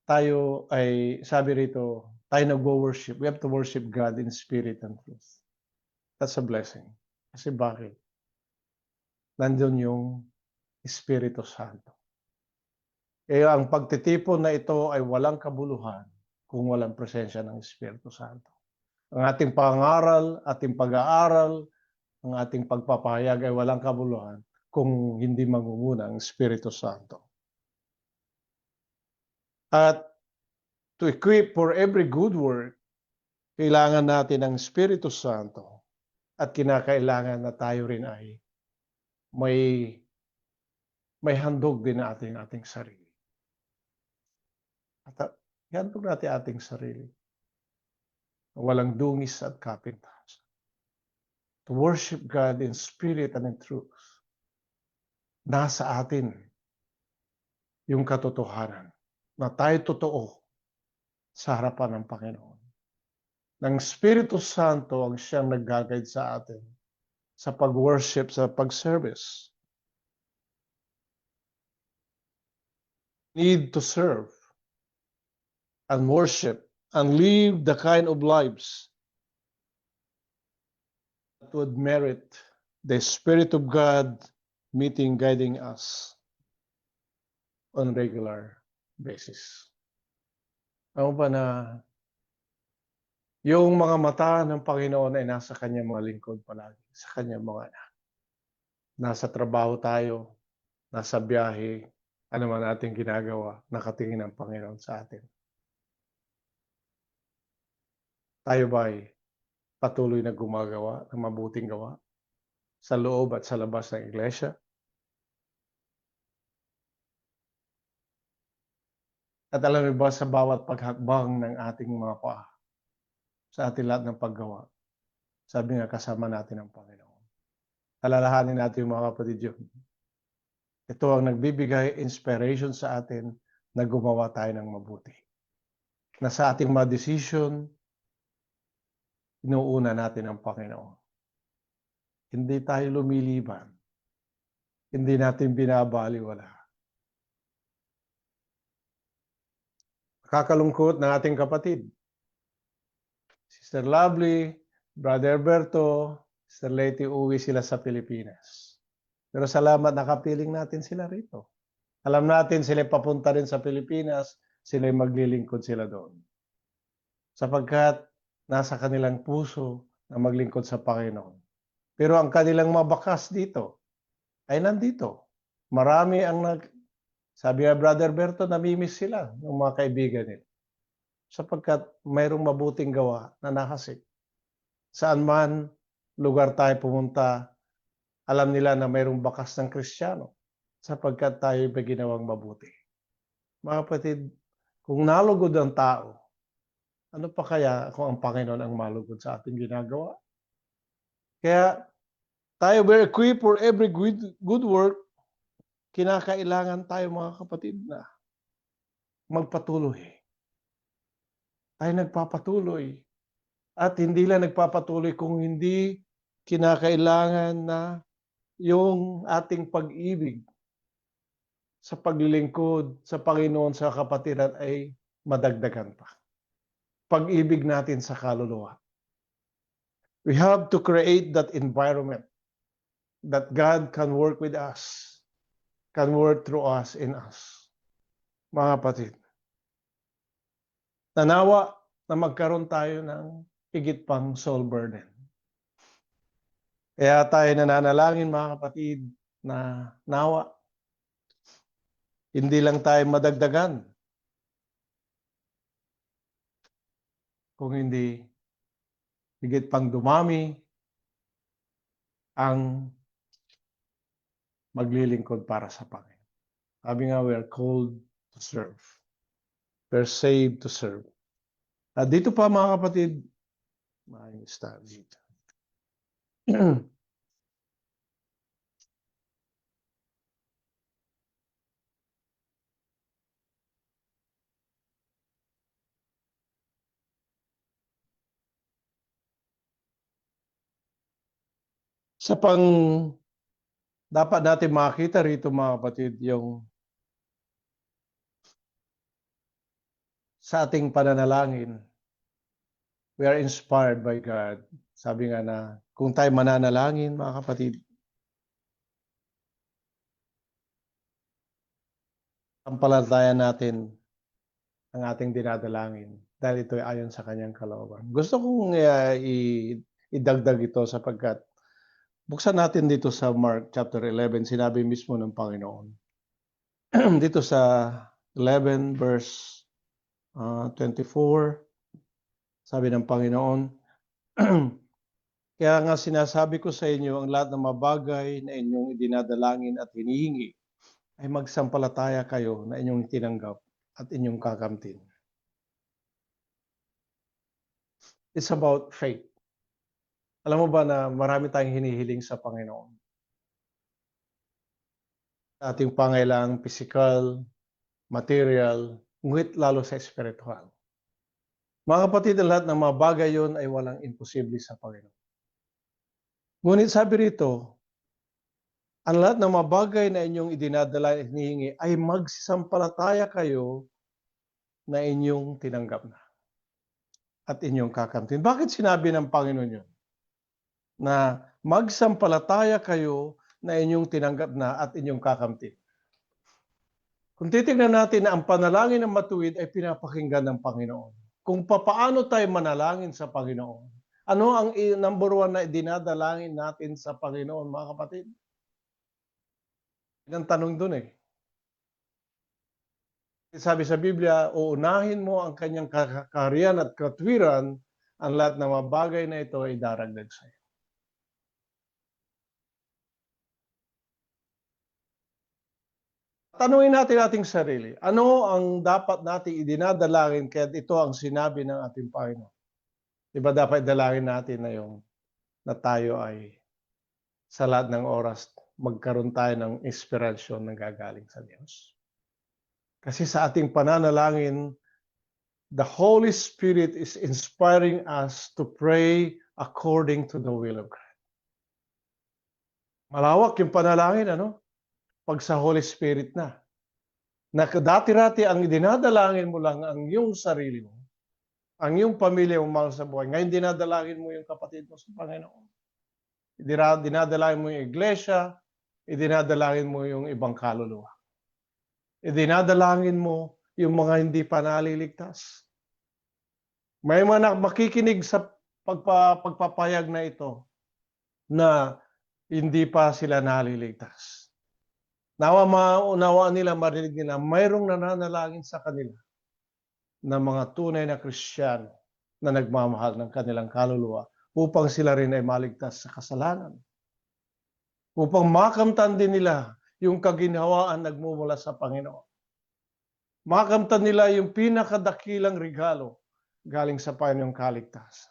tayo ay, sabi rito, tayo nag-worship. We have to worship God in spirit and truth. That's a blessing. Kasi bakit? Nandun yung Espiritu Santo. Kaya ang pagtitipon na ito ay walang kabuluhan kung walang presensya ng Espiritu Santo. Ang ating pangaral, ating pag-aaral, ang ating pagpapahayag ay walang kabuluhan kung hindi mangunguna ang Espiritu Santo. At to equip for every good work, kailangan natin ng Espiritu Santo at kinakailangan na tayo rin ay may handog din na ating sarili. At ihandog natin ating sarili. Walang dungis at kapintasan. To worship God in spirit and in truth. Nasa atin yung katotohanan na tayo totoo sa harapan ng Panginoon. ng Espiritu Santo ang siyang nag-guide sa atin sa pag-worship, sa pag-service. Need to serve and worship and live the kind of lives that would merit the Spirit of God meeting, guiding us on regular basis. Ano ba na yung mga mata ng Panginoon ay nasa kanyang mga lingkod palagi, sa kanyang mga anak. Nasa trabaho tayo, nasa biyahe, ano man ating ginagawa, nakatingin ang Panginoon sa atin. Tayo ba'y patuloy na gumagawa ng mabuting gawa sa loob at sa labas ng iglesia? At alam mo ba, sa bawat paghakbang ng ating mga paa, sa ating lahat ng paggawa, sabi nga kasama natin ang Panginoon. Alalahanin natin yung mga kapatid yun. Ito ang nagbibigay inspiration sa atin na gumawa tayo ng mabuti. Na sa ating mga decision, inuuna natin ang Panginoon. Hindi tayo lumiliban. Hindi natin binabaliwala. Kakalungkot ng ating kapatid. Sister Lovely, Brother Berto, Sister Leti, uwi sila sa Pilipinas. Pero salamat nakapiling natin sila rito. Alam natin sila papunta rin sa Pilipinas, sila maglilingkod sila doon. Sapagkat nasa kanilang puso na maglingkod sa Panginoon. Pero ang kanilang mabakas dito ay nandito. Marami ang sabi nga Brother Berto, namimiss sila ng mga kaibigan nila. Sapagkat mayroong mabuting gawa na nakasik. Saan man lugar tayo pumunta, alam nila na mayroong bakas ng Kristiyano sapagkat tayo ay ginawang mabuti. Mga kapatid, kung nalugod ang tao, ano pa kaya kung ang Panginoon ang malugod sa ating ginagawa? Kaya tayo we're equipped for every good work. Kinakailangan tayo mga kapatid na magpatuloy. Tayo nagpapatuloy. At hindi lang nagpapatuloy kung hindi kinakailangan na yung ating pag-ibig sa paglilingkod sa Panginoon sa kapatiran ay madagdagan pa. Pag-ibig natin sa kaluluwa. We have to create that environment that God can work with us, can work through us, in us. Mga kapatid, nanawa na magkaroon tayo ng higit pang soul burden. Kaya tayo nananalangin mga kapatid na nawa, hindi lang tayo madagdagan, kung hindi higit pang dumami ang maglilingkod para sa Panginoon. Sabi nga, we are called to serve. We're saved to serve. At dito pa mga kapatid, maayong start dito. Sa dapat natin makita rito mga kapatid, yung sa ating pananalangin, we are inspired by God. Sabi nga na, kung tayo mananalangin mga kapatid, sampalatayan natin ang ating dinadalangin dahil ito ay ayon sa kanyang kalooban. Gusto kong idagdag ito sapagkat buksan natin dito sa Mark chapter 11, sinabi mismo ng Panginoon. Dito sa 11 verse 24, sabi ng Panginoon, kaya nga sinasabi ko sa inyo, ang lahat ng mabagay na inyong idinadalangin at hinihingi ay magsampalataya kayo na inyong tinanggap at inyong kakamtin. It's about faith. Alam mo ba na marami tayong hinihiling sa Panginoon? Ating pangailangang physical, material, ngunit lalo sa spiritual. Mga kapatid, ang lahat ng mga bagay yon ay walang imposible sa Panginoon. Ngunit sabi rito, ang lahat ng mga bagay na inyong idinadala at hinihingi ay magsampalataya kayo na inyong tinanggap na at inyong kakamtin. Bakit sinabi ng Panginoon yun? Na magsampalataya kayo na inyong tinanggap na at inyong kakamtin. Kung titignan natin na ang panalangin ng matuwid ay pinapakinggan ng Panginoon. Kung papaano tayo manalangin sa Panginoon. Ano ang number one na dinadalangin natin sa Panginoon, mga kapatid? Yan ang tanong dun eh. Sabi sa Biblia, uunahin mo ang kanyang kaharian at katwiran, ang lahat ng mga bagay na ito ay daragdag sa iyo. Tanungin natin ating sarili, ano ang dapat nating idinadalangin kaya ito ang sinabi ng ating Panginoon? Diba dapat dalangin natin na yung na tayo ay sa lahat ng oras magkaroon tayo ng inspirasyon na gagaling sa Diyos. Kasi sa ating pananalangin, the Holy Spirit is inspiring us to pray according to the will of God. Malawak yung panalangin, ano? Pag sa Holy Spirit na. Dati-rati ang dinadalangin mo lang ang iyong sarili mo, ang iyong pamilya mo mahal sa buhay. Ngayon dinadalangin mo yung kapatid mo sa Panginoon. Dinadalangin mo yung iglesia, idinadalangin mo yung ibang kaluluwa. Idinadalangin mo yung mga hindi pa naliligtas. May mga makikinig sa pagpapayag na ito na hindi pa sila naliligtas. Nawa maunawaan nila, marinig nila, mayroong nananalangin sa kanila na mga tunay na Kristiyano na nagmamahal ng kanilang kaluluwa upang sila rin ay maligtas sa kasalanan. Upang makamtan din nila yung kaginhawaan nagmumula sa Panginoon. Makamtan nila yung pinakadakilang regalo galing sa Panginoong kaligtasan.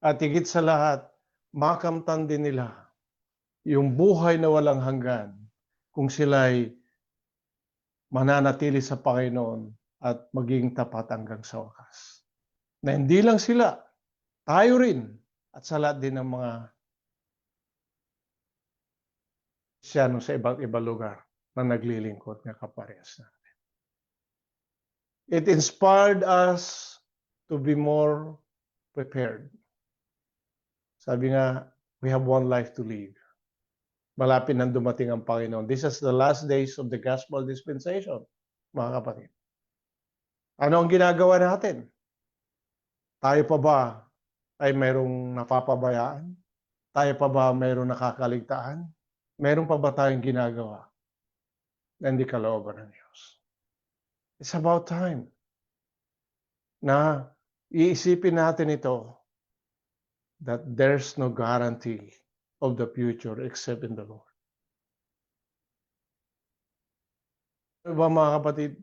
At higit sa lahat, makamtan din nila yung buhay na walang hanggan kung sila'y mananatili sa Panginoon at maging tapat hanggang sa wakas. Na hindi lang sila, tayo rin, at sa lahat din ng mga Kristiyano sa iba't ibang lugar na naglilingkod ng kaparehas natin. It inspired us to be more prepared. Sabi nga, we have one life to live. Malapit nang dumating ang Panginoon. This is the last days of the gospel dispensation, mga kapatid. Ano ang ginagawa natin? Tayo pa ba ay mayroong napapabayaan? Tayo pa ba mayroong nakakaligtaan? Mayroon pa ba tayong ginagawa na hindi kalooban ng Diyos? It's about time na iisipin natin ito that there's no guarantee of the future except in the Lord. Diba mga kapatid,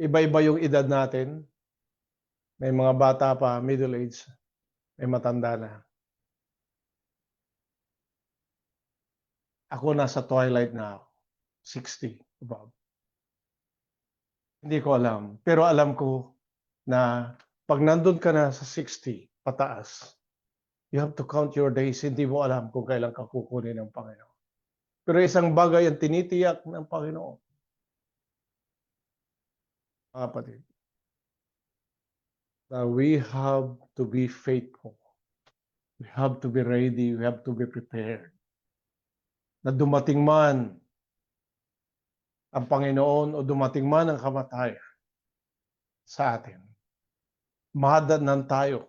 iba-iba yung edad natin. May mga bata pa, middle age, may matanda na. Ako nasa twilight na ako, 60 above. Hindi ko alam, pero alam ko na pag nandun ka na sa 60 pataas, you have to count your days. Hindi mo alam kung kailan ka kukunin ng Panginoon. Pero isang bagay ang tinitiyak ng Panginoon. Mga kapatid, that we have to be faithful. We have to be ready. We have to be prepared. Na dumating man ang Panginoon o dumating man ang kamatayan sa atin, mahadnan tayo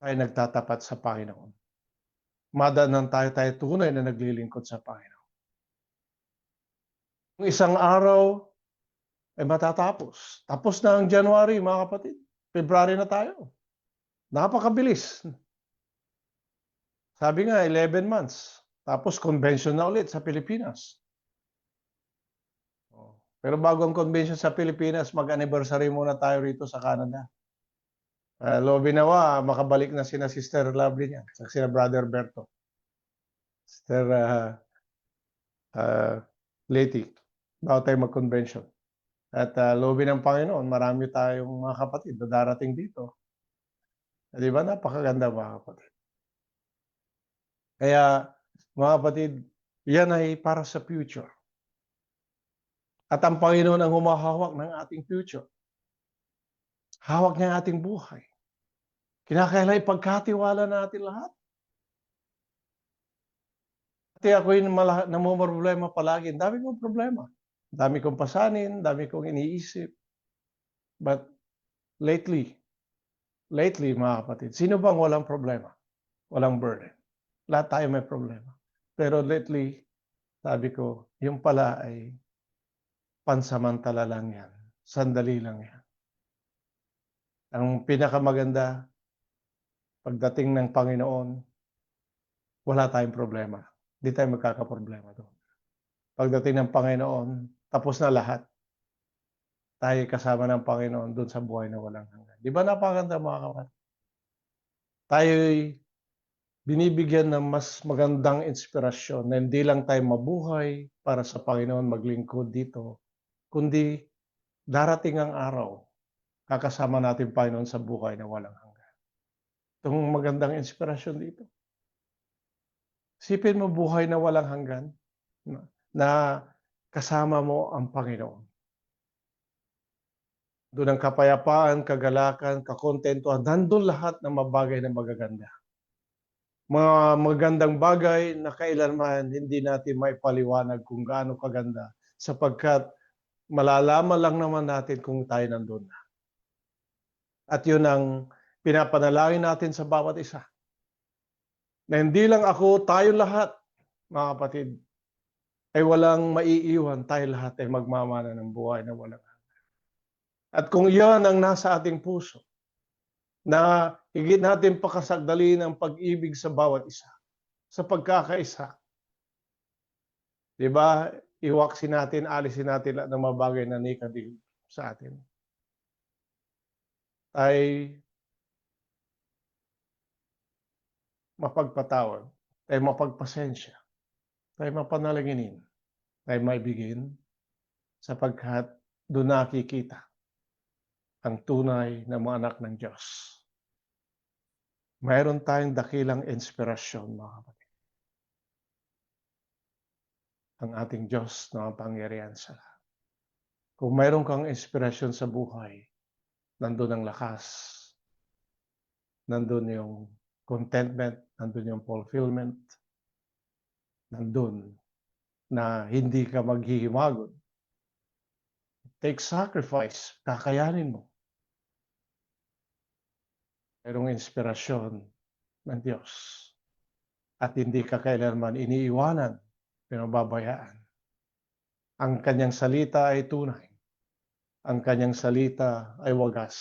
ay nagtatapat sa Panginoon. Mahadnan tayo tunay na naglilingkod sa Panginoon. Kung isang araw ay matatapos. Tapos na ang January, mga kapatid. February na tayo. Napakabilis. Sabi nga, 11 months. Tapos convention na ulit sa Pilipinas. Pero bago ang convention sa Pilipinas, mag-anniversary muna tayo rito sa Canada. Lobe nawa, makabalik na sina Sister Lovely niya, sina Brother Berto. Sister Leti, bago tayo mag-convention. At loobin ng Panginoon, marami tayong mga kapatid na darating dito. Di ba napakaganda mga kapatid? Kaya mga kapatid, yan ay para sa future. At ang Panginoon ang humahawak ng ating future. Hawak niya ang ating buhay. Kinakailangan ipagkatiwala natin lahat. Kasi ako'y namumroblema palagi. Ang dami kong problema. Ang dami kong pasanin, dami kong iniisip. But lately, mga kapatid, sino bang walang problema? Walang burden. Lahat tayo may problema. Pero lately, sabi ko, yung pala ay pansamantala lang yan. Sandali lang yan. Ang pinakamaganda, pagdating ng Panginoon, wala tayong problema. Hindi tayo magkakaproblema doon. Pagdating ng Panginoon, tapos na lahat. Tayo kasama ng Panginoon doon sa buhay na walang hanggan. Di ba napakaganda mga kapatid? Tayo'y binibigyan ng mas magandang inspirasyon na hindi lang tayo mabuhay para sa Panginoon maglingkod dito, kundi darating ang araw, kakasama natin Panginoon sa buhay na walang hanggan. Itong magandang inspirasyon dito. Isipin mo buhay na walang hanggan na kasama mo ang Panginoon. Doon ang kapayapaan, kagalakan, kakontentuhan, nandun lahat ng mabagay na magaganda. Mga magandang bagay na kailanman hindi natin maipaliwanag kung gaano kaganda sapagkat malalaman lang naman natin kung tayo nandun na. At yun ang pinapanalangin natin sa bawat isa. Na hindi lang ako, tayo lahat, mga kapatid, ay walang maiiwan, tayo lahat ay magmamana ng buhay na walang hanggan. At kung yan ang nasa ating puso, na higit natin pakasagdalin ang pag-ibig sa bawat isa, sa pagkakaisa. Diba? Iwaksin natin, alisin natin lahat ng mga bagay na negative sa atin. Ay mapagpatawad, tayo mapagpasensya, tayo mapanalanginin, tayo maibigin, sapagkat doon nakikita ang tunay na mga anak ng Diyos. Mayroon tayong dakilang inspirasyon, mga kapatid. Ang ating Diyos na mapangyarihan sa lahat. Kung mayroon kang inspirasyon sa buhay, nandun ang lakas, nandun yung contentment, nandun yung fulfillment, nandun na hindi ka maghihimagod. Take sacrifice, kakayanin mo. Mayroong inspirasyon ng Diyos at hindi ka kailanman iniiwanan, pinababayaan. Ang kanyang salita ay tunay. Ang kanyang salita ay wagas.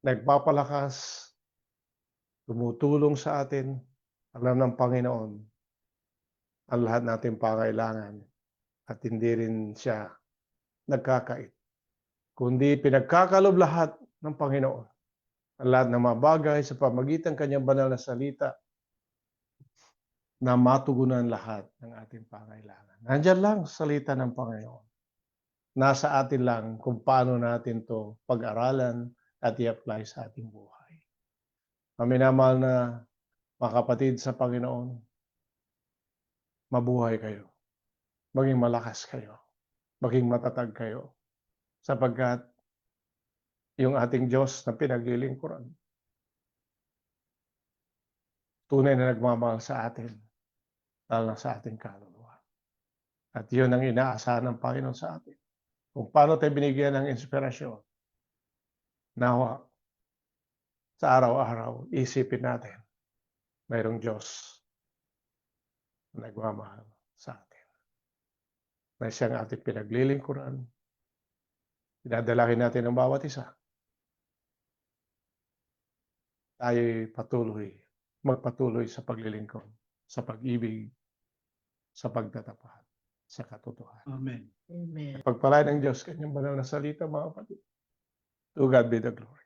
Nagpapalakas, tumutulong sa atin, alam ng Panginoon ang lahat nating pangailangan at hindi rin siya nagkakait. Kundi pinagkakalob lahat ng Panginoon. Ang lahat ng mga bagay sa pamagitan kanyang banal na salita na matugunan lahat ng ating pangailangan. Nandiyan lang salita ng Panginoon. Nasa atin lang kung paano natin to pag-aralan at i-apply sa ating buhay. Minamahal na mga kapatid sa Panginoon, mabuhay kayo. Maging malakas kayo. Maging matatag kayo. Sapagkat yung ating Diyos na pinaglilingkuran, tunay na nagmamahal sa atin, lalo na sa ating kaluluwa. At yun ang inaasahan ng Panginoon sa atin. Kung paano tayo binigyan ng inspirasyon, nawa, sa araw-araw, isipin natin, mayroong Diyos na nagmamahal sa atin. Na siyang ating pinaglilingkuran. Dinadalangin natin ang bawat isa. Tayo'y magpatuloy sa paglilingkod, sa pag-ibig, sa pagtatapat, sa katotohanan. Amen. Amen. Pagpalain ng Diyos kanyang banal na salita, mga kapatid. To God be the glory.